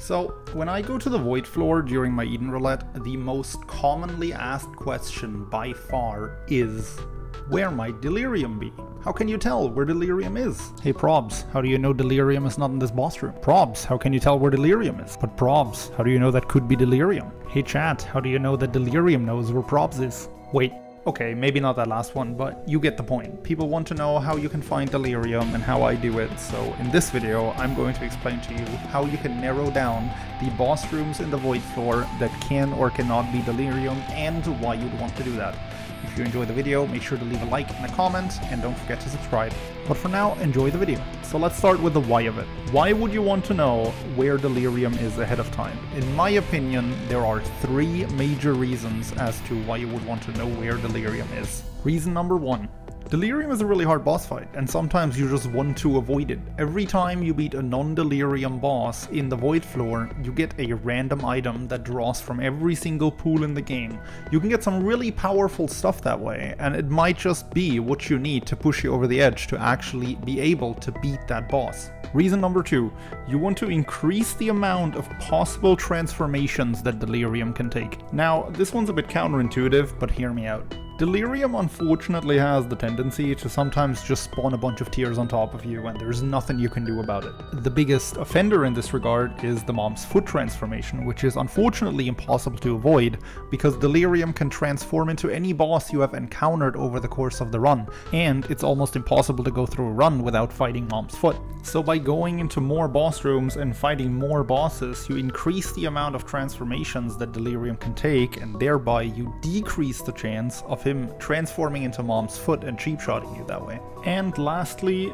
So, when I go to the Void Floor during my Eden Roulette, the most commonly asked question by far is, where might Delirium be? How can you tell where Delirium is? Hey Probs, how do you know Delirium is not in this boss room? Probs, how can you tell where Delirium is? But Probs, how do you know that could be Delirium? Hey chat, how do you know that Delirium knows where Probs is? Wait. Okay, maybe not that last one, but you get the point. People want to know how you can find Delirium and how I do it, so in this video I'm going to explain to you how you can narrow down the boss rooms in the Void Floor that can or cannot be Delirium and why you'd want to do that. If you enjoy the video, make sure to leave a like and a comment, and don't forget to subscribe. But for now, enjoy the video. So let's start with the why of it. Why would you want to know where Delirium is ahead of time? In my opinion, there are three major reasons as to why you would want to know where Delirium is. Reason number one. Delirium is a really hard boss fight, and sometimes you just want to avoid it. Every time you beat a non-Delirium boss in the Void Floor, you get a random item that draws from every single pool in the game. You can get some really powerful stuff that way, and it might just be what you need to push you over the edge to actually be able to beat that boss. Reason number two, you want to increase the amount of possible transformations that Delirium can take. Now, this one's a bit counterintuitive, but hear me out. Delirium unfortunately has the tendency to sometimes just spawn a bunch of tears on top of you and there's nothing you can do about it. The biggest offender in this regard is the mom's foot transformation, which is unfortunately impossible to avoid because Delirium can transform into any boss you have encountered over the course of the run, and it's almost impossible to go through a run without fighting mom's foot. So by going into more boss rooms and fighting more bosses, you increase the amount of transformations that Delirium can take, and thereby you decrease the chance of him transforming into mom's foot and cheap-shotting you that way. And lastly,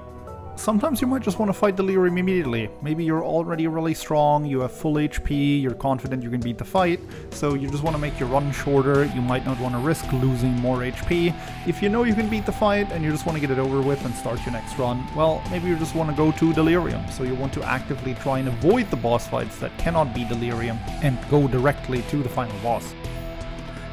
sometimes you might just want to fight Delirium immediately. Maybe you're already really strong, you have full HP, you're confident you can beat the fight, so you just want to make your run shorter. You might not want to risk losing more HP. If you know you can beat the fight and you just want to get it over with and start your next run, well, maybe you just want to go to Delirium, so you want to actively try and avoid the boss fights that cannot be Delirium and go directly to the final boss.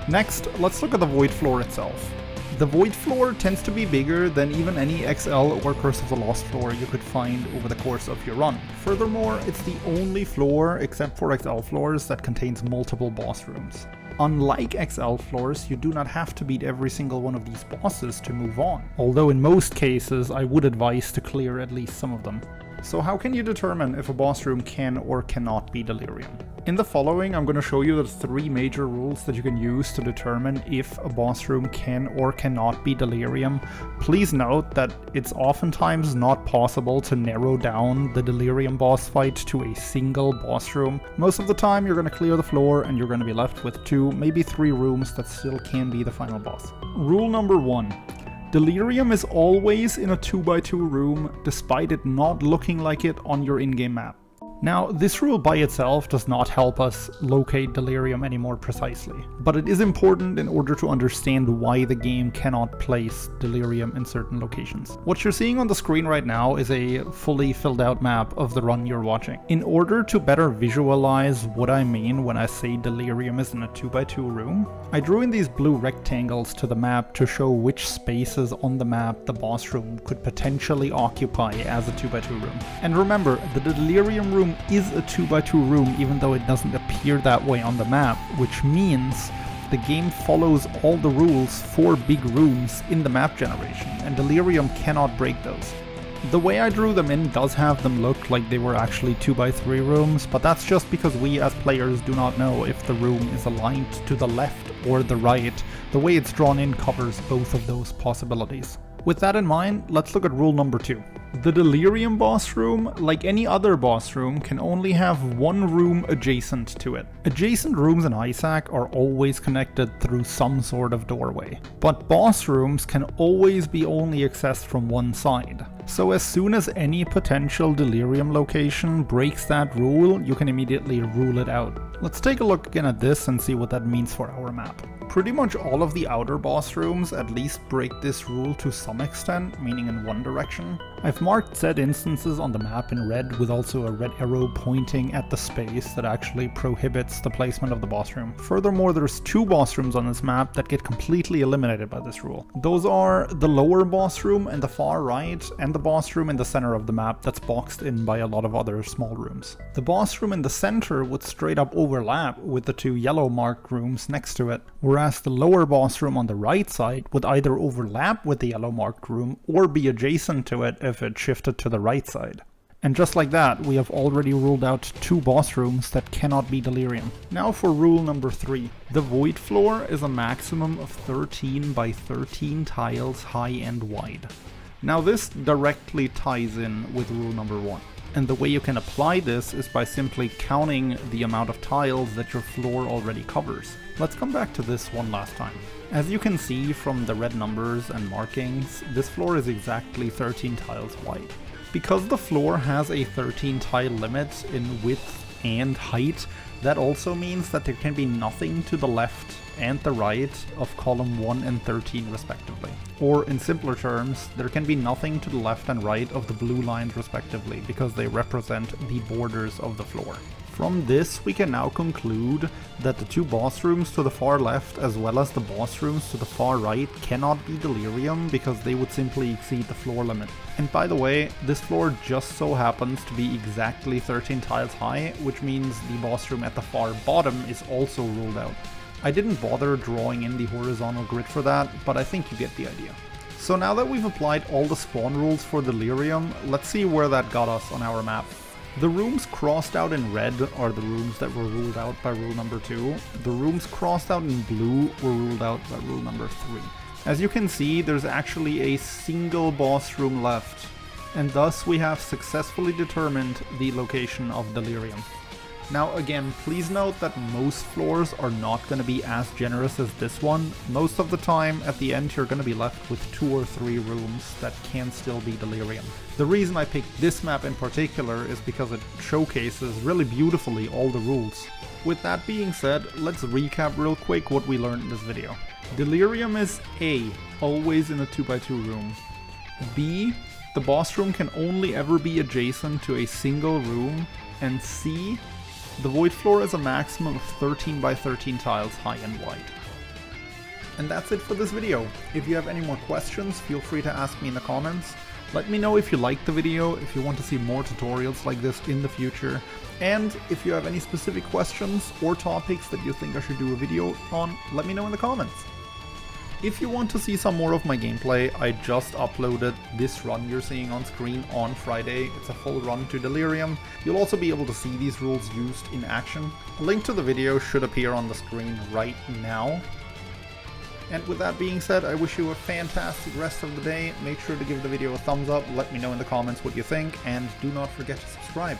Next, let's look at the Void Floor itself. The Void Floor tends to be bigger than even any XL or Curse of the Lost floor you could find over the course of your run. Furthermore, it's the only floor, except for XL floors, that contains multiple boss rooms. Unlike XL floors, you do not have to beat every single one of these bosses to move on, although in most cases I would advise to clear at least some of them. So how can you determine if a boss room can or cannot be Delirium? In the following, I'm going to show you the three major rules that you can use to determine if a boss room can or cannot be Delirium. Please note that it's oftentimes not possible to narrow down the Delirium boss fight to a single boss room. Most of the time you're going to clear the floor and you're going to be left with 2, maybe 3 rooms that still can be the final boss. Rule number 1. Delirium is always in a 2x2 room, despite it not looking like it on your in-game map. Now, this rule by itself does not help us locate Delirium any more precisely, but it is important in order to understand why the game cannot place Delirium in certain locations. What you're seeing on the screen right now is a fully filled out map of the run you're watching. In order to better visualize what I mean when I say Delirium is in a 2x2 room, I drew in these blue rectangles to the map to show which spaces on the map the boss room could potentially occupy as a 2x2 room. And remember, the Delirium room is a 2x2 room even though it doesn't appear that way on the map, which means the game follows all the rules for big rooms in the map generation, and Delirium cannot break those. The way I drew them in does have them look like they were actually 2x3 rooms, but that's just because we as players do not know if the room is aligned to the left or the right. The way it's drawn in covers both of those possibilities. With that in mind, let's look at rule number 2. The Delirium boss room, like any other boss room, can only have one room adjacent to it. Adjacent rooms in ISAC are always connected through some sort of doorway, but boss rooms can always be only accessed from one side. So as soon as any potential Delirium location breaks that rule, you can immediately rule it out. Let's take a look again at this and see what that means for our map. Pretty much all of the outer boss rooms at least break this rule to some extent, meaning in one direction. I've marked said instances on the map in red with also a red arrow pointing at the space that actually prohibits the placement of the boss room. Furthermore, there's 2 boss rooms on this map that get completely eliminated by this rule. Those are the lower boss room in the far right and the boss room in the center of the map that's boxed in by a lot of other small rooms. The boss room in the center would straight up overlap with the 2 yellow marked rooms next to it, whereas the lower boss room on the right side would either overlap with the yellow marked room or be adjacent to it if it shifted to the right side. And just like that, we have already ruled out 2 boss rooms that cannot be Delirium. Now for rule number 3. The void floor is a maximum of 13 by 13 tiles high and wide. Now this directly ties in with rule number 1. And the way you can apply this is by simply counting the amount of tiles that your floor already covers. Let's come back to this one last time. As you can see from the red numbers and markings, this floor is exactly 13 tiles wide. Because the floor has a 13 tile limit in width and height, that also means that there can be nothing to the left and the right of column 1 and 13 respectively. Or in simpler terms, there can be nothing to the left and right of the blue lines respectively, because they represent the borders of the floor. From this, we can now conclude that the 2 boss rooms to the far left as well as the boss rooms to the far right cannot be Delirium because they would simply exceed the floor limit. And by the way, this floor just so happens to be exactly 13 tiles high, which means the boss room at the far bottom is also ruled out. I didn't bother drawing in the horizontal grid for that, but I think you get the idea. So now that we've applied all the spawn rules for Delirium, let's see where that got us on our map. The rooms crossed out in red are the rooms that were ruled out by rule number 2. The rooms crossed out in blue were ruled out by rule number 3. As you can see, there's actually a single boss room left, and thus we have successfully determined the location of Delirium. Now again, please note that most floors are not going to be as generous as this one. Most of the time, at the end, you're going to be left with 2 or 3 rooms that can still be Delirium. The reason I picked this map in particular is because it showcases really beautifully all the rules. With that being said, let's recap real quick what we learned in this video. Delirium is A, always in a 2x2 room. B, the boss room can only ever be adjacent to a single room. And C, the void floor is a maximum of 13 by 13 tiles high and wide. And that's it for this video. If you have any more questions, feel free to ask me in the comments. Let me know if you liked the video, if you want to see more tutorials like this in the future, and if you have any specific questions or topics that you think I should do a video on, let me know in the comments. If you want to see some more of my gameplay, I just uploaded this run you're seeing on screen on Friday. It's a full run to Delirium. You'll also be able to see these rules used in action. A link to the video should appear on the screen right now. And with that being said, I wish you a fantastic rest of the day. Make sure to give the video a thumbs up, let me know in the comments what you think, and do not forget to subscribe.